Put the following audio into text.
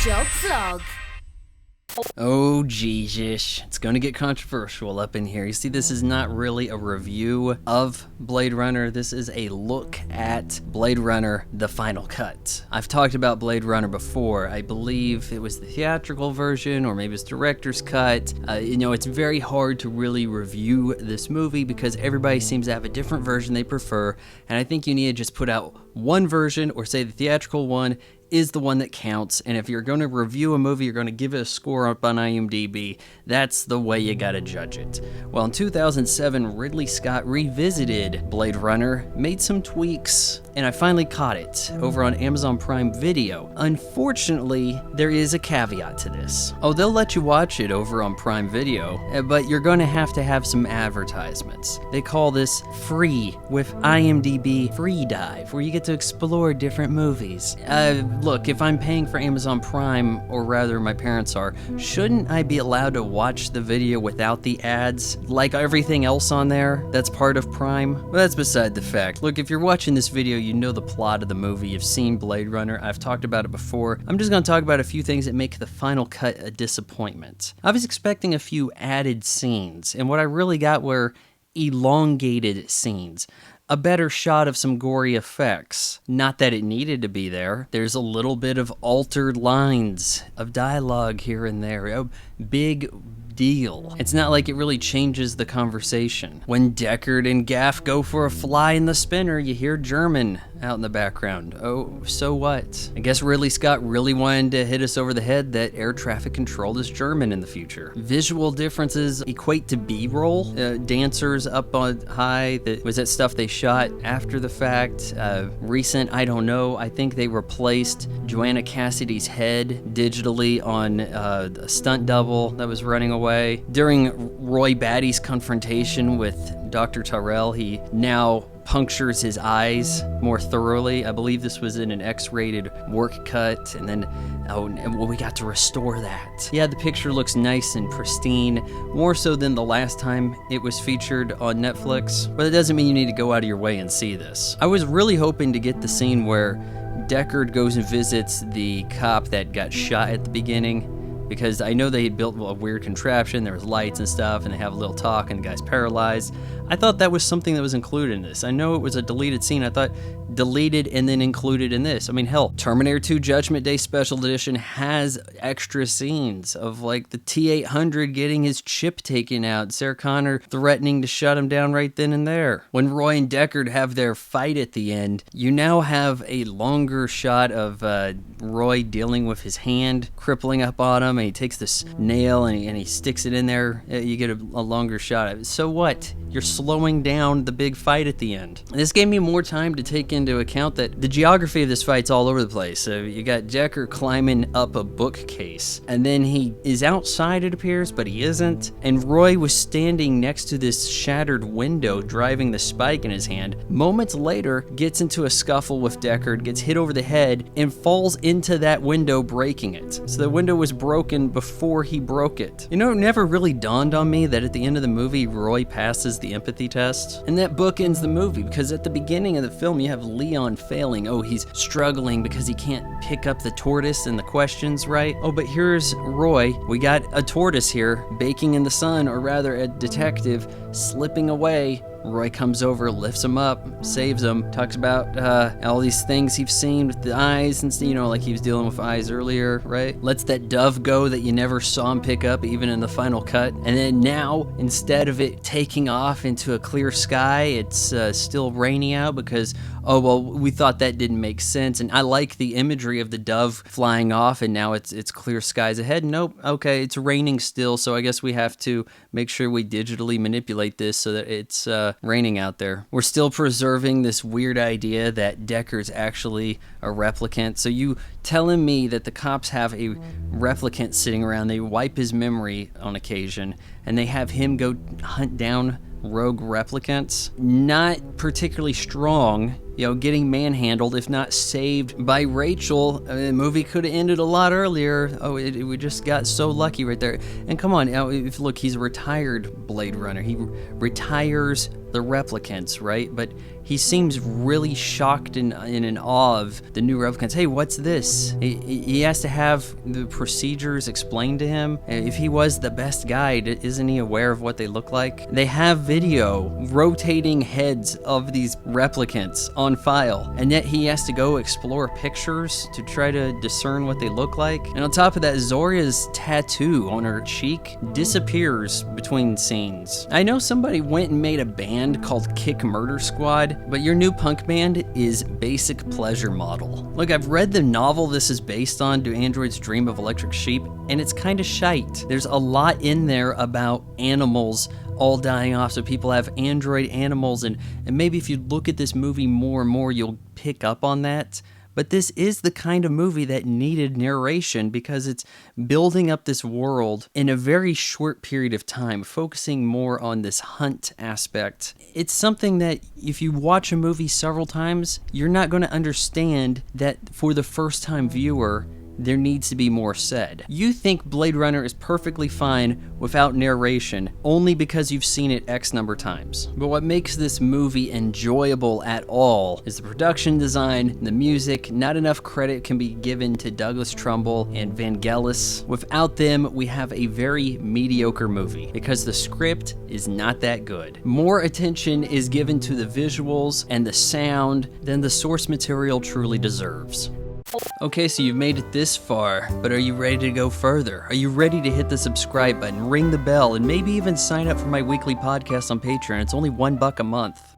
Job Vlog. Oh Jesus, it's gonna get controversial up in here. You see, this is not really a review of Blade Runner, this is a look at Blade Runner, the final cut. I've talked about Blade Runner before. I believe it was the theatrical version, or maybe it's director's cut. It's very hard to really review this movie because everybody seems to have a different version they prefer, and I think you need to just put out one version, or say the theatrical one is the one that counts, and if you're going to review a movie, you're going to give it a score up on IMDb, that's the way you gotta judge it. Well, in 2007, Ridley Scott revisited Blade Runner, made some tweaks, and I finally caught it over on Amazon Prime Video. Unfortunately, there is a caveat to this. Oh, they'll let you watch it over on Prime Video, but you're going to have some advertisements. They call this free with IMDb Free Dive, where you get to explore different movies. Look, if I'm paying for Amazon Prime, or rather my parents are, shouldn't I be allowed to watch the video without the ads, like everything else on there that's part of Prime? Well, that's beside the fact. Look, if you're watching this video, you know the plot of the movie, you've seen Blade Runner, I've talked about it before. I'm just going to talk about a few things that make the final cut a disappointment. I was expecting a few added scenes, and what I really got were elongated scenes. A better shot of some gory effects. Not that it needed to be there. There's a little bit of altered lines of dialogue here and there. A big deal. It's not like it really changes the conversation. When Deckard and Gaff go for a fly in the spinner, you hear German out in the background. Oh, so what? I guess Ridley Scott really wanted to hit us over the head that air traffic control is German in the future. Visual differences equate to B-roll. Dancers up on high, was that stuff they shot after the fact? Recent, I don't know. I think they replaced Joanna Cassidy's head digitally on a stunt double that was running away. During Roy Batty's confrontation with Dr. Tyrell, he now punctures his eyes more thoroughly. I believe this was in an X-rated work cut, and then we got to restore that. Yeah, the picture looks nice and pristine, more so than the last time it was featured on Netflix, but it doesn't mean you need to go out of your way and see this. I was really hoping to get the scene where Deckard goes and visits the cop that got shot at the beginning, because I know they had built a weird contraption, there was lights and stuff, and they have a little talk, and the guy's paralyzed. I thought that was something that was included in this. I know it was a deleted scene. I thought deleted and then included in this. I mean, hell, Terminator 2 Judgment Day Special Edition has extra scenes of like the T-800 getting his chip taken out, Sarah Connor threatening to shut him down right then and there. When Roy and Deckard have their fight at the end, you now have a longer shot of Roy dealing with his hand crippling up on him, and he takes this nail and he sticks it in there. You get a longer shot of it. So what? You're slowing down the big fight at the end. This gave me more time to take into account that the geography of this fight's all over the place. So you got Deckard climbing up a bookcase, and then he is outside, it appears, but he isn't. And Roy was standing next to this shattered window, driving the spike in his hand. Moments later, gets into a scuffle with Deckard, gets hit over the head, and falls into that window, breaking it. So the window was broken before he broke it. You know, it never really dawned on me that at the end of the movie, Roy passes the empathy test. And that bookends the movie, because at the beginning of the film, you have Leon failing. Oh, he's struggling because he can't pick up the tortoise and the questions right. Oh, but here's Roy. We got a tortoise here baking in the sun, or rather a detective slipping away. Roy comes over, lifts him up, saves him, talks about all these things he's seen with the eyes, and like he was dealing with eyes earlier, right? Lets that dove go that you never saw him pick up, even in the final cut. And then now, instead of it taking off into a clear sky, it's still rainy out because, oh, well, we thought that didn't make sense. And I like the imagery of the dove flying off, and now it's clear skies ahead. Nope, okay, it's raining still, so I guess we have to make sure we digitally manipulate this so that it's raining out there. We're still preserving this weird idea that Deckard's actually a replicant. So you telling me that the cops have a replicant sitting around, they wipe his memory on occasion, and they have him go hunt down rogue replicants? Not particularly strong, getting manhandled, if not saved by Rachel. The movie could have ended a lot earlier. Oh, we just got so lucky right there. And come on, look, he's a retired Blade Runner. He retires the replicants, right? But he seems really shocked and in awe of the new replicants. Hey, what's this? He has to have the procedures explained to him. If he was the best guide, isn't he aware of what they look like? They have video, rotating heads of these replicants on file, and yet he has to go explore pictures to try to discern what they look like. And on top of that, Zoria's tattoo on her cheek disappears between scenes. I know somebody went and made a band called Kick Murder Squad, but your new punk band is Basic Pleasure Model. Look, I've read the novel this is based on, Do Androids Dream of Electric Sheep, and it's kind of shite. There's a lot in there about animals all dying off, so people have android animals, and maybe if you look at this movie more and more, you'll pick up on that. But this is the kind of movie that needed narration because it's building up this world in a very short period of time, focusing more on this hunt aspect. It's something that if you watch a movie several times, you're not going to understand that for the first-time viewer, there needs to be more said. You think Blade Runner is perfectly fine without narration only because you've seen it X number of times. But what makes this movie enjoyable at all is the production design, the music. Not enough credit can be given to Douglas Trumbull and Vangelis. Without them, we have a very mediocre movie because the script is not that good. More attention is given to the visuals and the sound than the source material truly deserves. Okay, so you've made it this far, but are you ready to go further? Are you ready to hit the subscribe button, ring the bell, and maybe even sign up for my weekly podcast on Patreon? It's only $1 a month.